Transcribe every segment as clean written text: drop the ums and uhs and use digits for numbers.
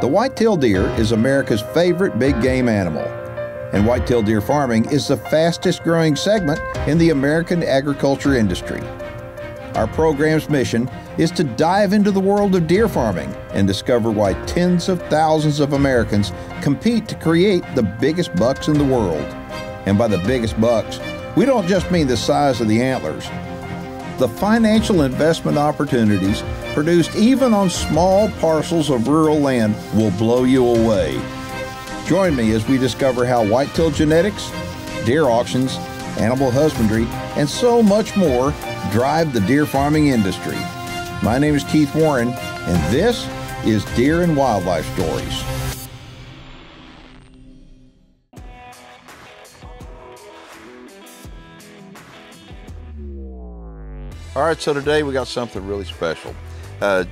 The whitetail deer is America's favorite big game animal, and whitetail deer farming is the fastest growing segment in the American agriculture industry. Our program's mission is to dive into the world of deer farming and discover why tens of thousands of Americans compete to create the biggest bucks in the world. And by the biggest bucks, we don't just mean the size of the antlers. The financial investment opportunities produced even on small parcels of rural land will blow you away. Join me as we discover how whitetail genetics, deer auctions, animal husbandry, and so much more drive the deer farming industry. My name is Keith Warren, and this is Deer and Wildlife Stories. All right, so today we got something really special.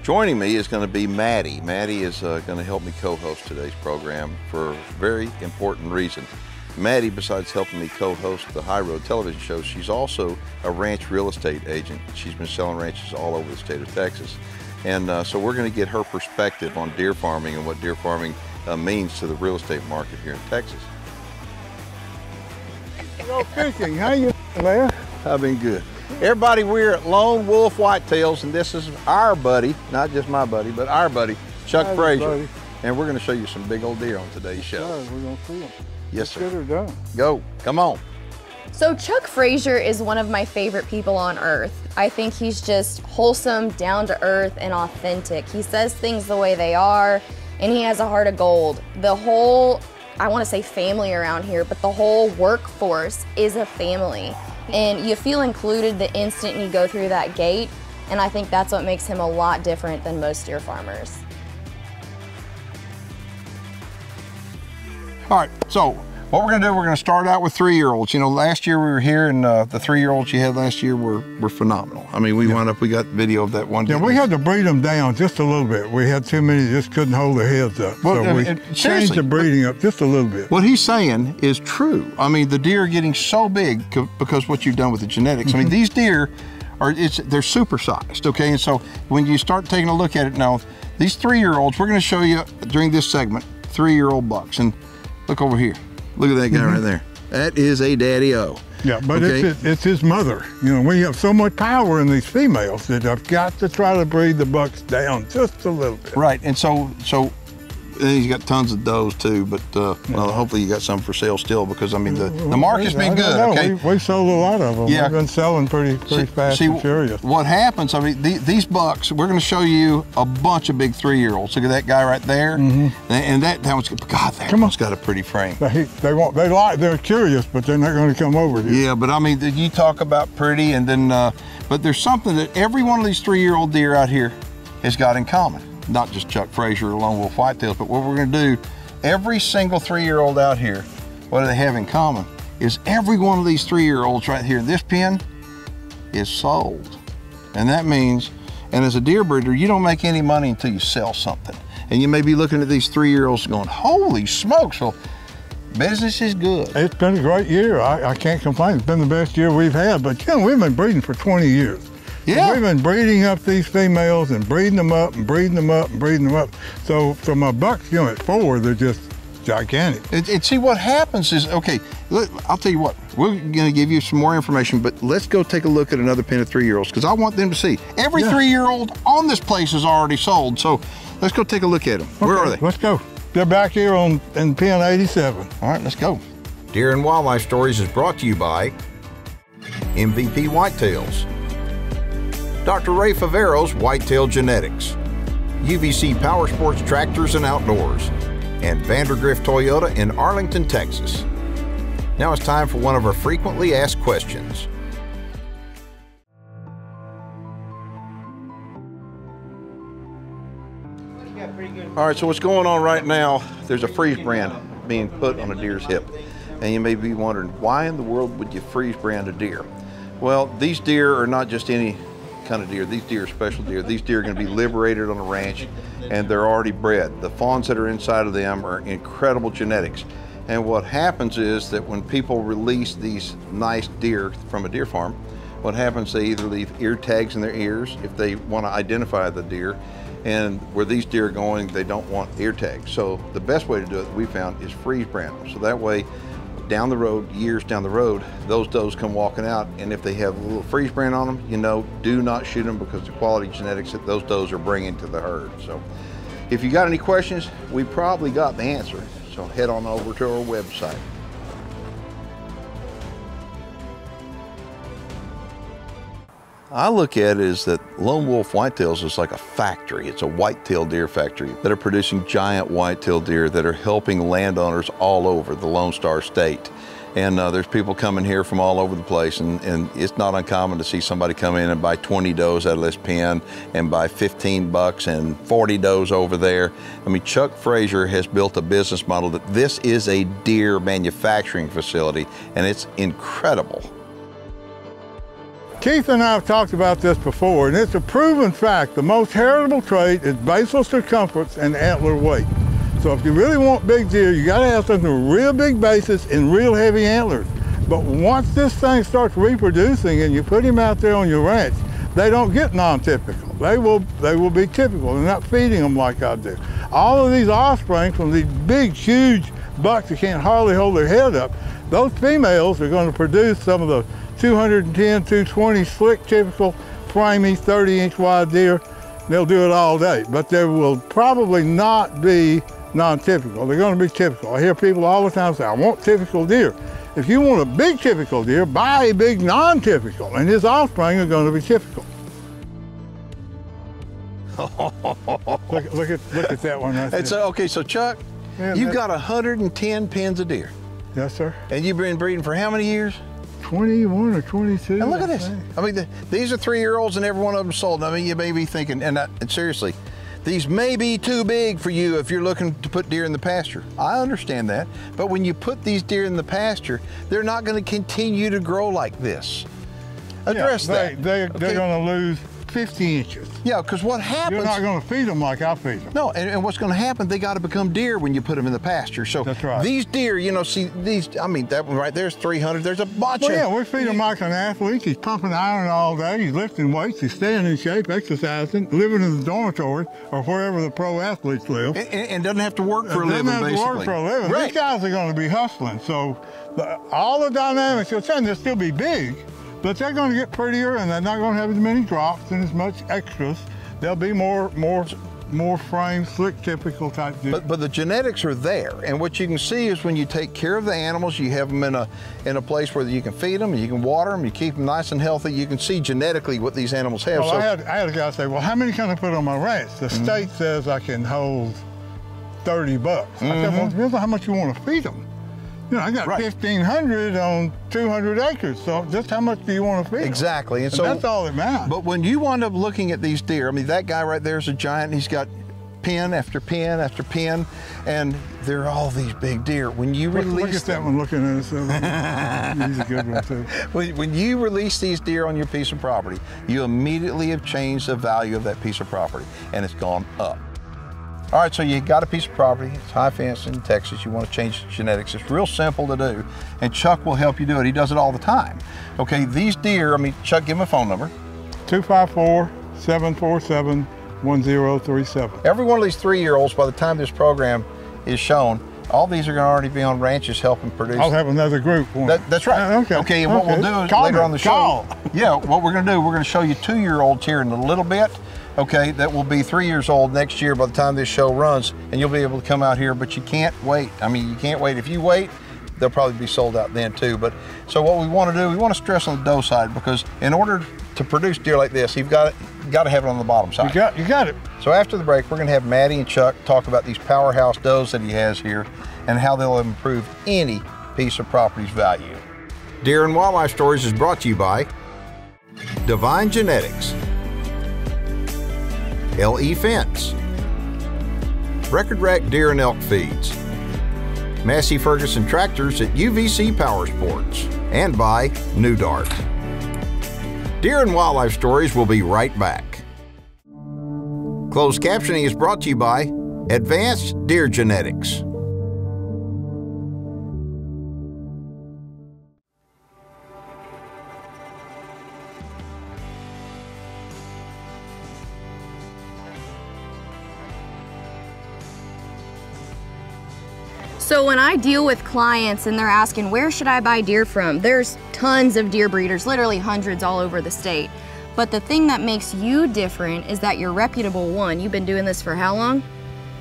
Joining me is going to be Maddie. Maddie is going to help me co-host today's program for a very important reason. Maddie, besides helping me co-host the High Road television show, she's also a ranch real estate agent. She's been selling ranches all over the state of Texas. And so we're going to get her perspective on deer farming and what deer farming means to the real estate market here in Texas. Hello, fishing. How you doing, man? I've been good. Everybody, we're at Lone Wolf Whitetails, and this is our buddy, not just my buddy, but our buddy, Chuck Frazier. Buddy. And we're going to show you some big old deer on today's show. We're going to see them. Yes, sir. Get her done. Go. Come on. So Chuck Frazier is one of my favorite people on earth. I think he's just wholesome, down to earth, and authentic. He says things the way they are, and he has a heart of gold. The whole, I want to say family around here, but the whole workforce is a family. And you feel included the instant you go through that gate, and I think that's what makes him a lot different than most deer farmers. All right, so what we're gonna do, we're gonna start out with 3-year-olds. You know, last year we were here, and the 3-year-olds you had last year were phenomenal. I mean, we got video of that one. Yeah, we had to breed them down just a little bit. We had too many, just couldn't hold their heads up. Well, so we changed the breeding up just a little bit. What he's saying is true. I mean, the deer are getting so big because what you've done with the genetics. I mean, these deer they're supersized, okay? And so when you start taking a look at it now, these 3-year-olds, we're gonna show you during this segment, 3-year-old bucks. And look over here. Look at that guy right there. That is a daddy-o. Yeah, but okay? it's his mother. You know, we have so much power in these females that I've got to try to breed the bucks down just a little bit. Right, and so he's got tons of does too, but well, hopefully you got some for sale still, because I mean the market's been good. Okay, we sold a lot of them. Yeah, we've been selling pretty fast and furious. What happens? I mean, these bucks. We're going to show you a bunch of big 3-year-olds. Look at that guy right there, and that one's God. That one's got a pretty frame. They're curious, but they're not going to come over here. Yeah, but I mean, you talk about pretty, and then but there's something that every one of these 3-year-old deer out here has got in common. Not just Chuck Frazier or Lone Wolf Whitetails, but what we're going to do, every single 3-year-old out here, what do they have in common is every one of these 3-year-olds right here, this pen is sold. And that means, and as a deer breeder, you don't make any money until you sell something. And you may be looking at these 3-year-olds going, holy smokes, well, business is good. It's been a great year. I can't complain. It's been the best year we've had, but you know, we've been breeding for 20 years. Yeah. We've been breeding up these females and breeding them up and breeding them up and breeding them up. So from my bucks, you know, at 4, they're just gigantic. And see, what happens is, okay, look, I'll tell you what, we're gonna give you some more information, but let's go take a look at another pen of 3-year-olds, because I want them to see. Every 3-year-old on this place is already sold, so let's go take a look at them. Okay, where are they? Let's go. They're back here in pen 87. All right, let's go. Deer and Wildlife Stories is brought to you by MVP Whitetails, Dr. Ray Favero's Whitetail Genetics, UVC Power Sports Tractors and Outdoors, and Vandergrift Toyota in Arlington, Texas. Now it's time for one of our frequently asked questions. All right, so what's going on right now, there's a freeze brand being put on a deer's hip. And you may be wondering, why in the world would you freeze brand a deer? Well, these deer are not just any kind of deer. These deer are special deer. These deer are going to be liberated on a ranch, and they're already bred. The fawns that are inside of them are incredible genetics. And what happens is that when people release these nice deer from a deer farm, what happens, they either leave ear tags in their ears if they want to identify the deer, And where these deer are going, they don't want ear tags. So the best way to do it, we found, is freeze brand them. So that way, down the road, years down the road, those does come walking out, and if they have a little freeze brand on them, you know, do not shoot them, because the quality genetics that those does are bringing to the herd. So if you got any questions, we probably got the answer. So head on over to our website. I look at it as that Lone Wolf Whitetails is like a factory. It's a whitetail deer factory that are producing giant whitetail deer that are helping landowners all over the Lone Star State. And there's people coming here from all over the place, and it's not uncommon to see somebody come in and buy 20 does out of this pen and buy 15 bucks and 40 does over there. I mean, Chuck Frazier has built a business model that this is a deer manufacturing facility, and it's incredible. Keith and I have talked about this before, and it's a proven fact. The most heritable trait is basal circumference and antler weight. So if you really want big deer, you gotta have something with real big bases and real heavy antlers. But once this thing starts reproducing and you put him out there on your ranch, they don't get non-typical. They will be typical. They're not feeding them like I do. All of these offspring from these big, huge bucks that can't hardly hold their head up, those females are going to produce some of the 210, 220 slick, typical, framey, 30-inch wide deer. They'll do it all day, but they will probably not be non-typical. They're going to be typical. I hear people all the time say, I want typical deer. If you want a big typical deer, buy a big non-typical, and his offspring are going to be typical. look at that one right there. Okay, so Chuck, you've got 110 pens of deer. Yes, sir. And you've been breeding for how many years? 21 or 22. And look at this. I mean, these are 3-year-olds, and every one of them sold. I mean, you may be thinking, and seriously, these may be too big for you if you're looking to put deer in the pasture. I understand that, but when you put these deer in the pasture, they're not going to continue to grow like this. Address that. They're going to lose 50 inches. Yeah, because what happens... You're not going to feed them like I feed them. No, and what's going to happen, they got to become deer when you put them in the pasture. So that's right. These deer, you know, see, these, I mean, that one right there's 300. There's a bunch of... Yeah, we feed him like an athlete. He's pumping iron all day. He's lifting weights. He's staying in shape, exercising, living in the dormitory or wherever the pro athletes live. And doesn't have to work for a living, basically. Doesn't have to work for a living. Right. These guys are going to be hustling. So all the dynamics, you'll say they'll still be big, but they're going to get prettier, and they're not going to have as many drops and as much extras. They'll be more frame, slick, typical type deer. But the genetics are there, and what you can see is when you take care of the animals, you have them in a place where you can feed them, and you can water them, you keep them nice and healthy. You can see genetically what these animals have. Well, I had a guy say, well, how many can I put on my ranch? The state says I can hold 30 bucks. I said, well, it depends on how much you want to feed them. You know, I got 1,500 on 200 acres, so just how much do you want to feed them? Exactly. And so that's all that matters. But when you wind up looking at these deer, I mean, that guy right there is a giant. He's got pin after pin after pin, and they're all these big deer. When you release look at that one looking at us. He's a good one, too. When you release these deer on your piece of property, you immediately have changed the value of that piece of property, and it's gone up. All right, so you got a piece of property, it's high fence in Texas, you want to change genetics. It's real simple to do, and Chuck will help you do it. He does it all the time. Okay, these deer, I mean, Chuck, give him a phone number. 254-747-1037. Every one of these 3-year-olds, by the time this program is shown, all these are going to already be on ranches helping produce. I'll have another group. That's right. Okay, and what we'll do is later on the show, what we're going to do, we're going to show you 2-year-olds here in a little bit. Okay, that will be 3 years old next year by the time this show runs, and you'll be able to come out here, but you can't wait. I mean, you can't wait. If you wait, they'll probably be sold out then too. But so what we want to do, we want to stress on the doe side, because in order to produce deer like this, you've got to have it on the bottom side. You got it. So after the break, we're going to have Maddie and Chuck talk about these powerhouse does that he has here and how they'll improve any piece of property's value. Deer and Wildlife Stories is brought to you by Divine Genetics, LE Fence, Record Rack Deer and Elk Feeds, Massey Ferguson Tractors at UVC Power Sports, and by New Dart. Deer and Wildlife Stories will be right back. Closed captioning is brought to you by Advanced Deer Genetics. So when I deal with clients and they're asking, where should I buy deer from? There's tons of deer breeders, literally hundreds all over the state. But the thing that makes you different is that you're reputable. One, you've been doing this for how long?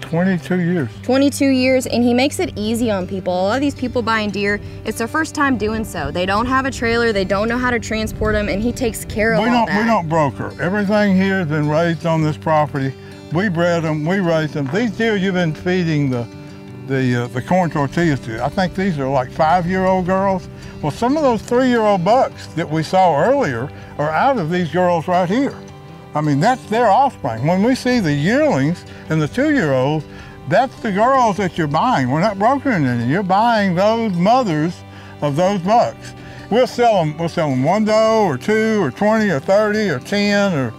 22 years. 22 years, and he makes it easy on people. A lot of these people buying deer, it's their first time doing so. They don't have a trailer, they don't know how to transport them, and he takes care of all that. We don't broker. Everything here has been raised on this property. We bred them, we raised them. These deer you've been feeding the corn tortillas to, I think these are like 5-year-old girls. Well, some of those 3-year-old bucks that we saw earlier are out of these girls right here. I mean, that's their offspring. When we see the yearlings and the 2-year-olds, that's the girls that you're buying. We're not brokering any. You're buying those mothers of those bucks. We'll sell them one doe or 2 or 20 or 30 or 10 or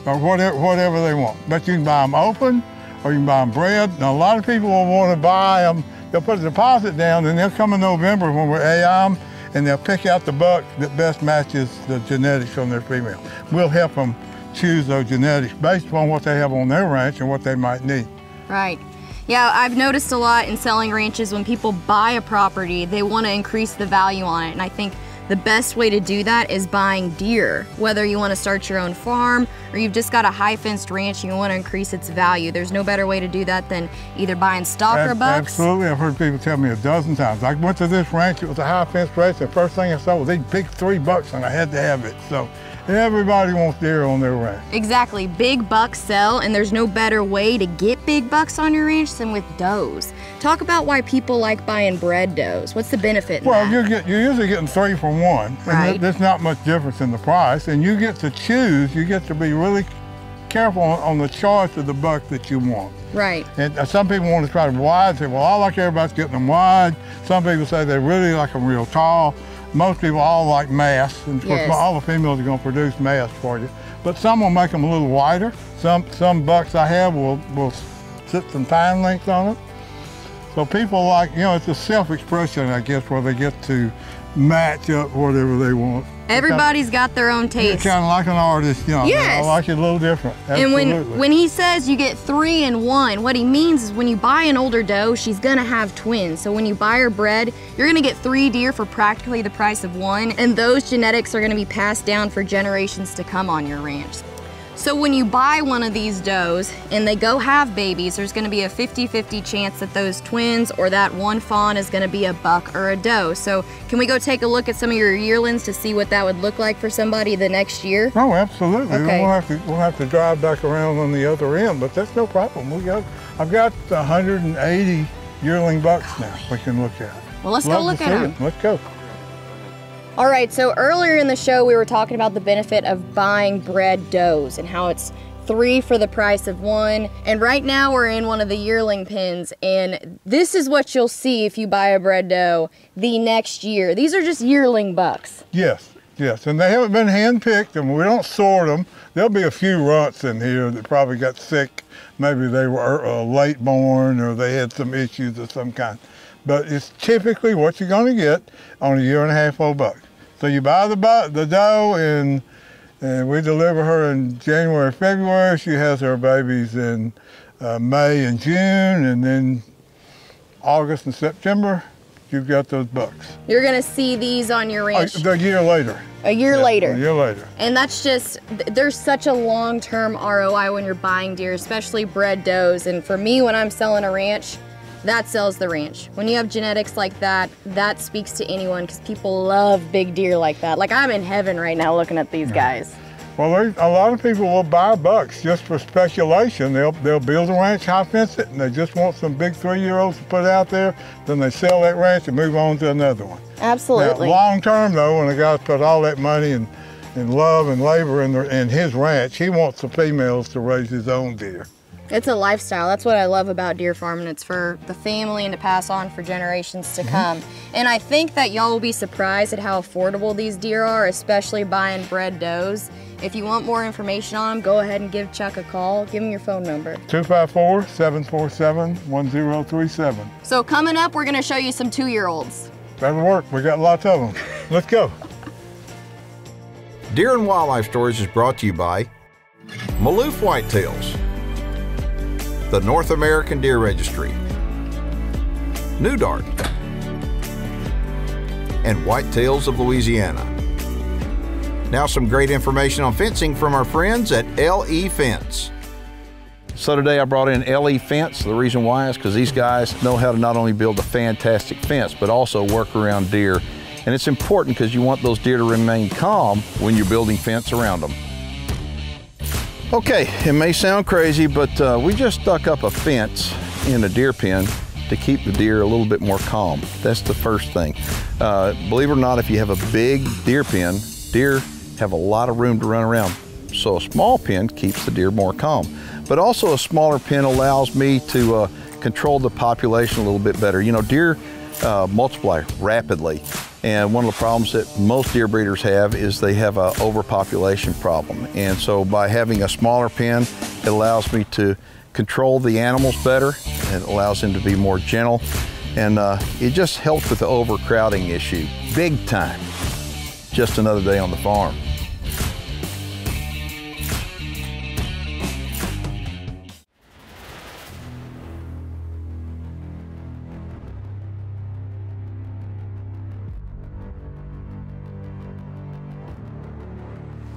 whatever they want. But you can buy them open or you can buy them bred. Now, a lot of people will want to buy them. They'll put a deposit down and they'll come in November when we're AI them and they'll pick out the buck that best matches the genetics on their female. We'll help them choose those genetics based upon what they have on their ranch and what they might need. Right. Yeah, I've noticed a lot in selling ranches when people buy a property, they want to increase the value on it. And I think the best way to do that is buying deer. Whether you want to start your own farm or you've just got a high fenced ranch and you want to increase its value, there's no better way to do that than either buying stock or bucks. Absolutely, I've heard people tell me a dozen times. I went to this ranch, it was a high fenced ranch, the first thing I saw was these big 3 bucks and I had to have it. So everybody wants deer on their ranch. Exactly, big bucks sell and there's no better way to get big bucks on your ranch than with does. Talk about why people like buying bred does. What's the benefit in that? You're usually getting 3 for 1. Right. And there's not much difference in the price. And you get to choose, you get to be really careful on the choice of the buck that you want. Right. And some people want to try them wide, say, well, I like everybody's getting them wide. Some people say they really like them real tall. Most people all like mass, and of course all the females are going to produce mass for you. But some will make them a little wider. Some bucks I have will sit some fine lengths on them. So people like, it's a self-expression, I guess, where they get to match up whatever they want. Everybody's got their own taste. It's kind of like an artist, Yes. I like it a little different. Absolutely. And when he says you get 3 in 1, what he means is when you buy an older doe, she's gonna have twins. So when you buy her bred, you're gonna get 3 deer for practically the price of 1, and those genetics are gonna be passed down for generations to come on your ranch. So when you buy one of these does and they go have babies, there's gonna be a 50-50 chance that those twins or that one fawn is gonna be a buck or a doe. So can we go take a look at some of your yearlings to see what that would look like for somebody the next year? Oh, absolutely. Okay. We'll have to drive back around on the other end, but that's no problem. I've got 180 yearling bucks now we can look at. Well, let's go look at them. Let's go. All right, so earlier in the show, we were talking about the benefit of buying bred does and how it's 3 for the price of 1. And right now we're in one of the yearling pens, and this is what you'll see if you buy a bred doe the next year. These are just yearling bucks. Yes, and they haven't been hand-picked, and we don't sort them. There'll be a few runts in here that probably got sick. Maybe they were late born or they had some issues of some kind. But it's typically what you're gonna get on a 1.5-year-old buck. So you buy the doe and we deliver her in January, February. She has her babies in May and June, and then August and September, you've got those bucks. You're gonna see these on your ranch. A year later. A year later. A year later. And that's just, there's such a long-term ROI when you're buying deer, especially bred does. And for me, when I'm selling a ranch, that sells the ranch. When you have genetics like that, that speaks to anyone because people love big deer like that. Like I'm in heaven right now looking at these guys. Well, a lot of people will buy bucks just for speculation. They'll build a ranch, high fence it, and they just want some big 3-year-olds to put out there. Then they sell that ranch and move on to another one. Absolutely. Now, long term though, when a guy's put all that money and love and labor in his ranch, he wants the females to raise his own deer. It's a lifestyle. That's what I love about deer farming. It's for the family and to pass on for generations to come. And I think that y'all will be surprised at how affordable these deer are, especially buying bred does. If you want more information on them, go ahead and give Chuck a call. Give him your phone number. 254-747-1037. So coming up, we're gonna show you some 2-year-olds. That'll work. We got lots of them. Let's go. Deer and Wildlife Stories is brought to you by Lone Wolf Whitetails, the North American Deer Registry, New Dart, and Whitetails of Louisiana. Now some great information on fencing from our friends at LE Fence. So today I brought in LE Fence. The reason why is because these guys know how to not only build a fantastic fence, but also work around deer. And it's important because you want those deer to remain calm when you're building fence around them. Okay, it may sound crazy, but we just stuck up a fence in a deer pen to keep the deer a little bit more calm. That's the first thing. Believe it or not, if you have a big deer pen, deer have a lot of room to run around. So a small pen keeps the deer more calm. But also a smaller pen allows me to control the population a little bit better. You know, deer multiply rapidly. And one of the problems that most deer breeders have is they have an overpopulation problem. And so by having a smaller pen, it allows me to control the animals better. It allows them to be more gentle. And it just helps with the overcrowding issue, big time. Just another day on the farm.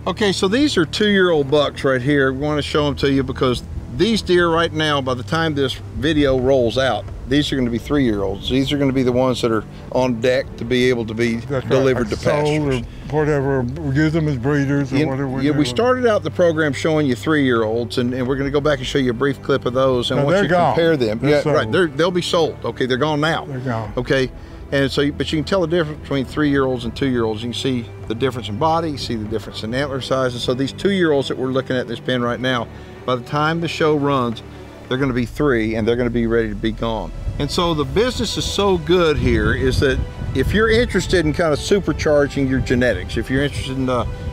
Okay, so these are 2-year-old bucks right here. We want to show them to you because these deer right now, by the time this video rolls out, these are going to be 3-year-olds. These are going to be the ones that are on deck to be able to be delivered to pastures. Or whatever, use them as breeders or whatever. Yeah, we started out the program showing you 3-year-olds, and we're going to go back and show you a brief clip of those. And once you compare them, yeah, right, they'll be sold. Okay, they're gone now. They're gone. Okay. And so, but you can tell the difference between 3-year-olds and 2-year-olds. You can see the difference in body, you see the difference in antler size. And so these 2-year-olds that we're looking at in this pen right now, by the time the show runs, they're gonna be 3 and they're gonna be ready to be gone. And so the business is so good here is that if you're interested in kind of supercharging your genetics, if you're interested in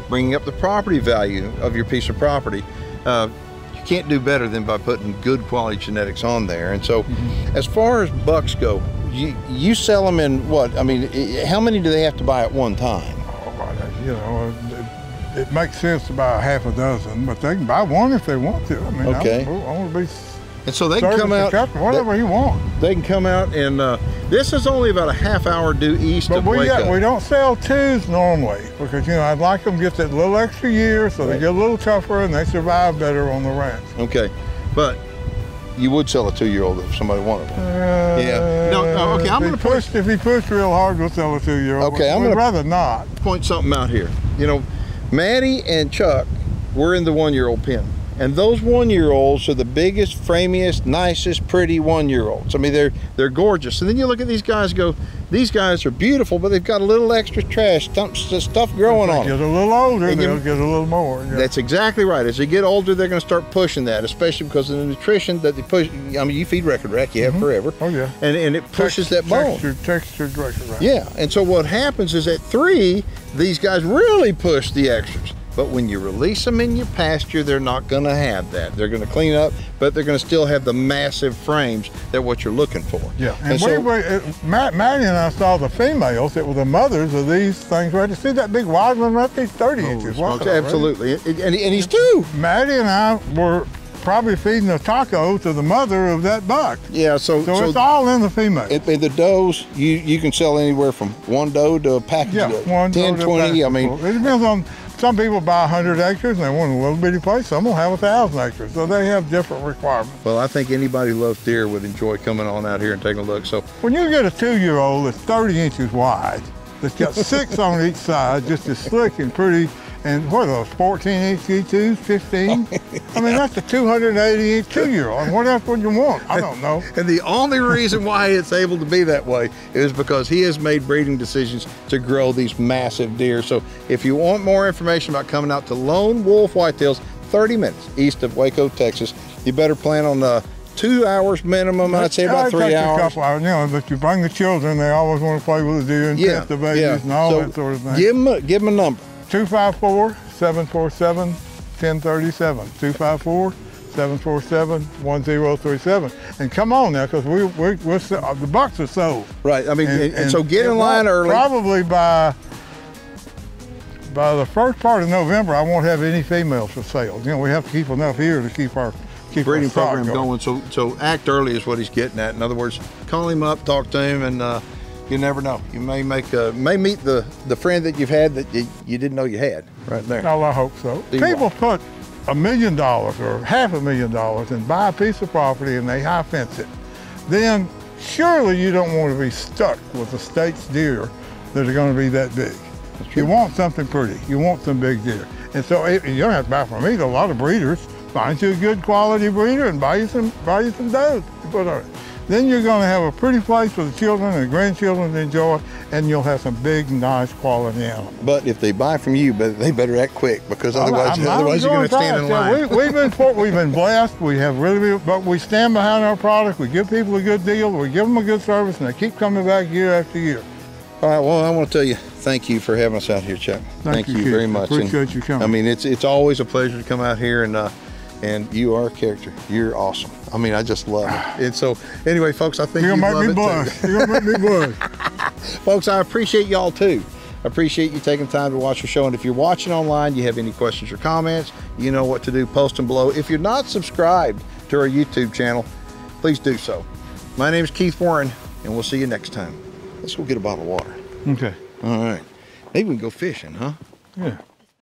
bringing up the property value of your piece of property, you can't do better than by putting good quality genetics on there. And so as far as bucks go, you sell them in what? I mean, how many do they have to buy at one time? You know, it makes sense to buy half a dozen, but they can buy one if they want to. I mean, okay. I want to be. And so they can come out, whatever you want. They can come out, and this is only about a half-hour due east of Waco. But we don't sell 2s normally because, you know, I'd like them to get that little extra year so they get a little tougher and they survive better on the ranch. Okay, but you would sell a 2-year-old if somebody wanted one. Yeah. No, okay, I'm going to push. If he pushed real hard, we'll sell a 2-year-old. Okay, I'm going to rather not. Point something out here. You know, Maddie and Chuck were in the 1-year-old pen. And those 1-year-olds are the biggest, framiest, nicest, pretty 1-year-olds. I mean, they're gorgeous. And then you look at these guys and go, these guys are beautiful, but they've got a little extra trash, stuff growing on them. As they get a little older, they'll get a little more. Yeah. That's exactly right. As they get older, they're going to start pushing that, especially because of the nutrition that they push. I mean, you feed record rack, you have forever. Oh, yeah. And it pushes that bone. Textured record rack. Yeah, and so what happens is at 3, these guys really push the extras. But when you release them in your pasture, they're not going to have that. They're going to clean up, but they're going to still have the massive frames that what you're looking for. Yeah, and Maddie and I saw the females that were the mothers of these things. Right? You see that big wide one right there, 30 inches wide. Absolutely, right? and he's 2. Maddie and I were probably feeding a taco to the mother of that buck. Yeah, so it's all in the female. The does, you can sell anywhere from 1 doe to a package of 10, 20. I mean, it depends on. Some people buy 100 acres and they want a little bitty place. Some will have 1,000 acres. So they have different requirements. Well, I think anybody who loves deer would enjoy coming on out here and taking a look. So when you get a 2-year-old that's 30 inches wide, that's got 6 on each side, just as slick and pretty, and what are those, 14-inch E2s, 15? I mean, that's a 280-inch 2-year-old. What else would you want? I don't know. And the only reason why it's able to be that way is because he has made breeding decisions to grow these massive deer. So if you want more information about coming out to Lone Wolf Whitetails, 30 minutes east of Waco, Texas, you better plan on 2 hours minimum. I'd say about 3 hours. A couple hours, you know, but you bring the children, they always want to play with the deer and test the babies and all that sort of thing. Give them a number. 254-747-1037. 254-747-1037. And come on now, because the bucks are sold. Right. I mean, and so get in line early. Probably by the first part of November, I won't have any females for sale. You know, we have to keep enough here to keep our breeding program going. So act early is what he's getting at. In other words, call him up, talk to him, and you never know. You may meet the friend that you've had that you didn't know you had right there. Oh, I hope so. People put $1 million or $500,000 and buy a piece of property and they high fence it. Then surely you don't want to be stuck with the state's deer that are going to be that big. You want something pretty. You want some big deer. And so you don't have to buy from me. A lot of breeders find you a good quality breeder and buy you some does. Then you're going to have a pretty place for the children and the grandchildren to enjoy, and you'll have some big, nice quality animals. But if they buy from you, they better act quick, because otherwise you're going to stand in line. We've been blessed. We have but we stand behind our product. We give people a good deal. We give them a good service, and they keep coming back year after year. All right, well, I want to tell you, thank you for having us out here, Chuck. Thank you very much. Appreciate you coming. I mean, it's always a pleasure to come out here, and you are a character. You're awesome. I mean, I just love it. And so, anyway, folks, I think you're gonna make me blush. You're gonna make me blush. Folks, I appreciate y'all too. I appreciate you taking time to watch the show. And if you're watching online, you have any questions or comments, you know what to do. Post them below. If you're not subscribed to our YouTube channel, please do so. My name is Keith Warren, and we'll see you next time. Let's go get a bottle of water. Okay. All right. Maybe we can go fishing, huh? Yeah.